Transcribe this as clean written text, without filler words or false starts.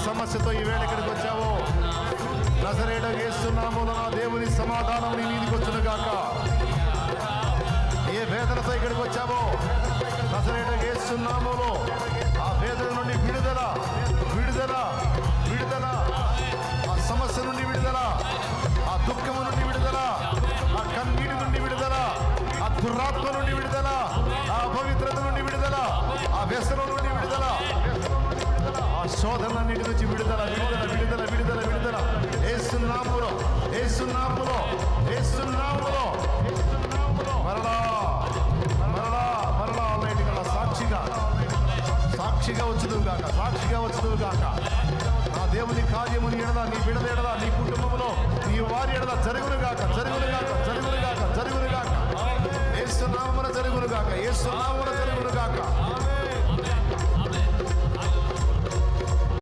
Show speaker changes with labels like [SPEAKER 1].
[SPEAKER 1] సమస్యతో ఈ వేళ ఇక్కడికి వచ్చావో, నజరేయుడైన యేసు నామమున నా దేవుని సమాధానం నీ మీదికి వచ్చును గాక. ఏ వేదనతో ఇక్కడికి వచ్చావో, నజరేయుడైన యేసు నామములో ఆ వేదన నుండి విడుదల, విడుదల, విడుదల. ఆ సమస్య నుండి విడుదల, ఆ దుఃఖము నుండి విడుదల, ఆ కన్నీటి నుండి విడుదల, ఆ దురాత్మ నుండి విడుదల, ఆ అపవిత్రత నుండి విడుదల, ఆ వ్యసనం నుండి విడుదల, ఆ శోధనన్నిటి నుంచి విడుదల, విడుదల, విడుదల, విడుదల, విడుదల. యేసు నామములో, యేసు నామములో, యేసు నామములో మరలా మరలా మరలా అన్నిటికన్నా సాక్షిగా, సాక్షిగా వచ్చుదువు గాక, సాక్షిగా వచ్చుదువు గాక. నా దేవుని కార్యము నీ ఎడల, నీ బిడ్డల ఎడల, నీ కుటుంబంలో, నీ వారి ఎడల జరుగును గాక, జరుగును గాక, జరుగును గాక, జరుగును గాక. యేసు నామమున జరుగును గాక, యేసు నామమున జరుగును గాక.